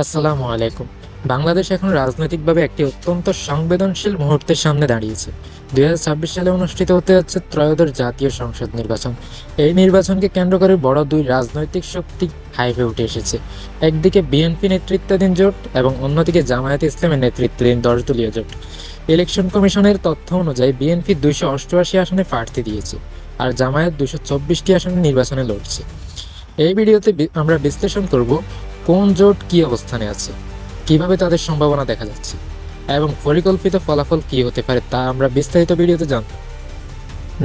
আসসালামু আলাইকুম। বাংলাদেশ এখন রাজনৈতিকভাবে একটি অত্যন্ত সংবেদনশীল মুহূর্তের সামনে দাঁড়িয়েছে। ২০২৬ সালে অনুষ্ঠিত হতে যাচ্ছে ত্রয়োদশ জাতীয় সংসদ নির্বাচন। এই নির্বাচনকে কেন্দ্র করে বড় দুই রাজনৈতিক শক্তি হাইফে উঠে এসেছে। একদিকে বিএনপি নেতৃত্বাধীন জোট এবং অন্যদিকে জামায়াতে ইসলামের নেতৃত্বাধীন ১০ দলীয় জোট। ইলেকশন কমিশনের তথ্য অনুযায়ী বিএনপি ২৮৮ আসনে প্রার্থী দিয়েছে, আর জামায়াত ২২৪টি আসনে নির্বাচনে লড়ছে। এই ভিডিওতে আমরা বিশ্লেষণ করব কোন জোট কী অবস্থানে আছে, কিভাবে তাদের সম্ভাবনা দেখা যাচ্ছে এবং পরিকল্পিত ফলাফল কী হতে পারে তা আমরা বিস্তারিত ভিডিওতে জানব।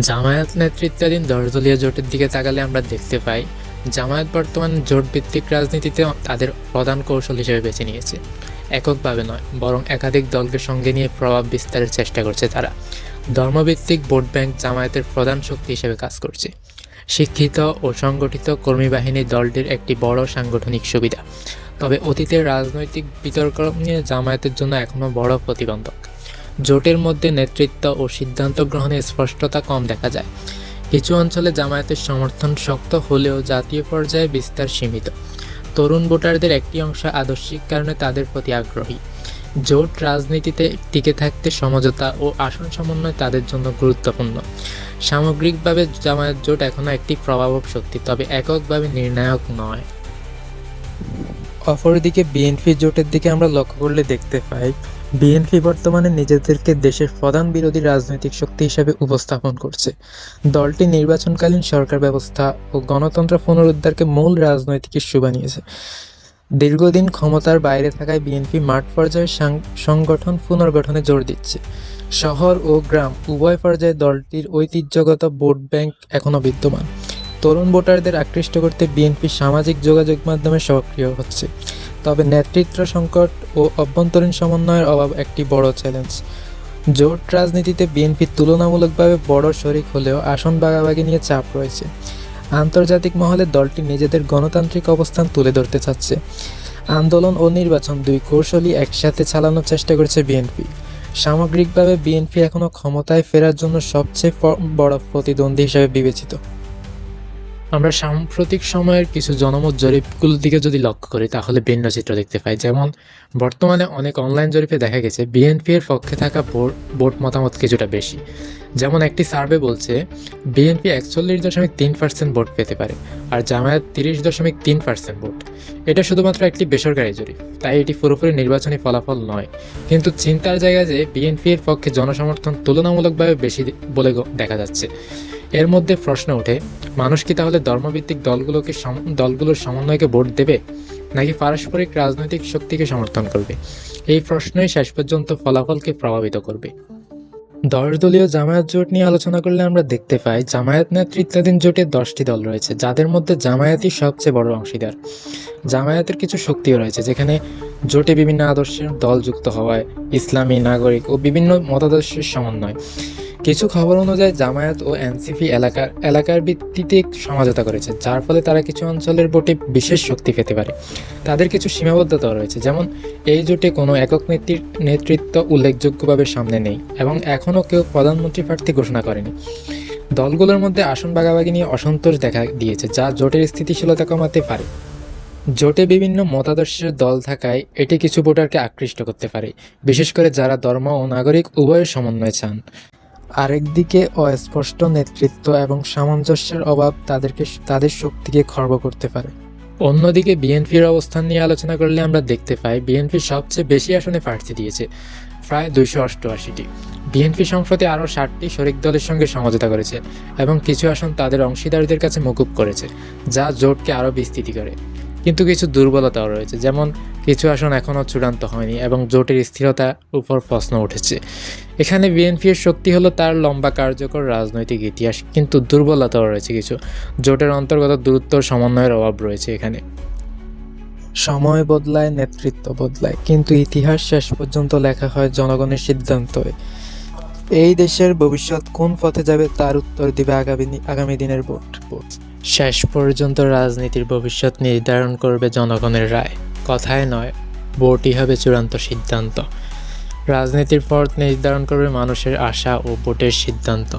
জামায়াত নেতৃত্বাধীন ১০ দলীয় জোটের দিকে তাকালে আমরা দেখতে পাই জামায়াত বর্তমান জোট ভিত্তিক রাজনীতিতে তাদের প্রধান কৌশল হিসেবে বেছে নিয়েছে। এককভাবে নয়, বরং একাধিক দলকে সঙ্গে নিয়ে প্রভাব বিস্তারের চেষ্টা করছে তারা। ধর্মভিত্তিক ভোট ব্যাংক জামায়াতের প্রধান শক্তি হিসেবে কাজ করছে। শিক্ষিত ও সংগঠিত কর্মী বাহিনী দলটির একটি বড় সাংগঠনিক সুবিধা। তবে অতীতের রাজনৈতিক বিতর্ক নিয়ে জামায়াতের জন্য এখনও বড় প্রতিবন্ধক। জোটের মধ্যে নেতৃত্ব ও সিদ্ধান্ত গ্রহণে স্পষ্টতা কম দেখা যায়। কিছু অঞ্চলে জামায়াতের সমর্থন শক্ত হলেও জাতীয় পর্যায়ে বিস্তার সীমিত। তরুণ ভোটারদের একটি অংশ আদর্শিক কারণে তাদের প্রতি আগ্রহী। জোট রাজনীতিতে টিকে থাকতে সমঝোতা ও আসন সমন্বয় তাদের জন্য গুরুত্বপূর্ণ। সামগ্রিকভাবে জামায়াত জোট এখনও একটি প্রভাবক শক্তি, তবে এককভাবে নির্ণায়ক নয়। অপরদিকে বিএনপি জোটের দিকে আমরা লক্ষ্য করলে দেখতে পাই বিএনপি বর্তমানে নিজেদেরকে দেশের প্রধান বিরোধী রাজনৈতিক শক্তি হিসেবে উপস্থাপন করছে। দলটি নির্বাচনকালীন সরকার ব্যবস্থা ও গণতন্ত্র পুনরুদ্ধারকে মূল রাজনৈতিক ইস্যু বানিয়েছে। দীর্ঘদিন ক্ষমতার বাইরে থাকায় বিএনপি মাঠ পর্যায়ে সংগঠন পুনর্গঠনে জোর দিচ্ছে। শহর ও গ্রাম উভয় পর্যায়ে দলটির ঐতিহ্যগত ভোট ব্যাংক এখনও বিদ্যমান। তরুণ ভোটারদের আকৃষ্ট করতে বিএনপি সামাজিক যোগাযোগ মাধ্যমে সক্রিয় হচ্ছে। তবে নেতৃত্ব সংকট ও অভ্যন্তরীণ সমন্বয়ের অভাব একটি বড় চ্যালেঞ্জ। জোট রাজনীতিতে বিএনপি তুলনামূলকভাবে বড় শরিক হলেও আসন ভাগাভাগি নিয়ে চাপ রয়েছে। আন্তর্জাতিক মহলে দলটি নিজেদের গণতান্ত্রিক অবস্থান তুলে ধরতে চাচ্ছে। আন্দোলন ও নির্বাচন দুই কৌশলই একসাথে চালানোর চেষ্টা করছে বিএনপি। সামগ্রিকভাবে বিএনপি এখনও ক্ষমতায় ফেরার জন্য সবচেয়ে বড় প্রতিদ্বন্দ্বী হিসেবে বিবেচিত। আমরা সাম্প্রতিক সময়ের কিছু জনমত জরিপগুলোর দিকে যদি লক্ষ্য করি তাহলে ভিন্ন চিত্র দেখতে পাই। যেমন বর্তমানে অনেক অনলাইন জরিপে দেখা গেছে বিএনপি এর পক্ষে থাকা ভোট মতামত কিছুটা বেশি। যেমন একটি সার্ভে বলছে বিএনপি ৪১.৩% ভোট পেতে পারে আর জামায়াত ৩০.৩% ভোট। এটা শুধুমাত্র একটি বেসরকারি জরিপ, তাই এটি পুরোপুরি নির্বাচনী ফলাফল নয়। কিন্তু চিন্তার জায়গা যে বিএনপি এর পক্ষে জনসমর্থন তুলনামূলকভাবে বেশি বলে দেখা যাচ্ছে। এর মধ্যে প্রশ্ন ওঠে, মানুষ কি তাহলে ধর্মভিত্তিক দলগুলোর সমন্বয়কে ভোট দেবে, নাকি পারস্পরিক রাজনৈতিক শক্তিকে সমর্থন করবে? এই প্রশ্নই শেষ পর্যন্ত ফলাফলকে প্রভাবিত করবে। ১০ দলীয় জামায়াত জোট নিয়ে আলোচনা করলে আমরা দেখতে পাই জামায়াত নেতৃত্বাধীন জোটে ১০টি দল রয়েছে, যাদের মধ্যে জামায়াতই সবচেয়ে বড় অংশীদার। জামায়াতের কিছু শক্তিও রয়েছে, যেখানে জোটে বিভিন্ন আদর্শের দল যুক্ত হওয়ায় ইসলামী, নাগরিক ও বিভিন্ন মতাদর্শের সমন্বয়। কিছু খবর অনুযায়ী জামায়াত ও এনসিপি এলাকার ভিত্তিতে সমঝোতা করেছে, যার ফলে তারা কিছু অঞ্চলের ভোটে বিশেষ শক্তি পেতে পারে। তাদের কিছু সীমাবদ্ধতাও রয়েছে, যেমন এই জোটে কোনো একক নেতৃত্ব উল্লেখযোগ্যভাবে সামনে নেই এবং এখনও কেউ প্রধানমন্ত্রী প্রার্থী ঘোষণা করেনি। দলগুলোর মধ্যে আসন ভাগাভাগি নিয়ে অসন্তোষ দেখা দিয়েছে, যা জোটের স্থিতিশীলতা কমাতে পারে। জোটে বিভিন্ন মতাদর্শের দল থাকায় এটি কিছু ভোটারকে আকৃষ্ট করতে পারে, বিশেষ করে যারা ধর্ম ও নাগরিক উভয়ের সমন্বয় চান। আরেকদিকে অস্পষ্ট নেতৃত্ব এবং সামঞ্জস্যের অভাব তাদের শক্তিকে খর্ব করতে পারে। অন্যদিকে বিএনপির অবস্থান নিয়ে আলোচনা করলে আমরা দেখতে পাই বিএনপি সবচেয়ে বেশি আসনে প্রার্থী দিয়েছে, প্রায় ২৮৮টি। বিএনপি সম্প্রতি আরও ৬০টি শরিক দলের সঙ্গে সমঝোতা করেছে এবং কিছু আসন তাদের অংশীদারদের কাছে মকুব করেছে, যা জোটকে আরও বিস্তৃত করে। কিন্তু কিছু দুর্বলতাও রয়েছে, যেমন কিছু আসন এখনও চূড়ান্ত হয়নি এবং জোটের স্থিরতার উপর প্রশ্ন উঠেছে। এখানে বিএনপির শক্তি হলো তার লম্বা কার্যকর রাজনৈতিক ইতিহাস, কিন্তু দুর্বলতাও রয়েছে কিছু। জোটের অন্তর্গত দূরত্ব সমন্বয়ের অভাব রয়েছে এখানে। সময় বদলায়, নেতৃত্ব বদলায়, কিন্তু ইতিহাস শেষ পর্যন্ত লেখা হয় জনগণের সিদ্ধান্তই। এই দেশের ভবিষ্যৎ কোন পথে যাবে তার উত্তর দিবে আগামী দিনের ভোট। শেষ পর্যন্ত রাজনীতির ভবিষ্যৎ নির্ধারণ করবে জনগণের রায়, কথায় নয়, ভোটই হবে চূড়ান্ত সিদ্ধান্ত। রাজনীতির পথ নির্ধারণ করবে মানুষের আশা ও ভোটের সিদ্ধান্ত।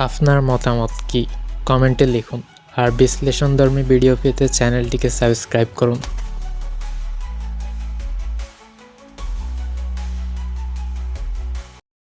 আপনার মতামত কি? কমেন্টে লিখুন, আর বিশ্লেষণধর্মী ভিডিও পেতে চ্যানেলটিকে সাবস্ক্রাইব করুন।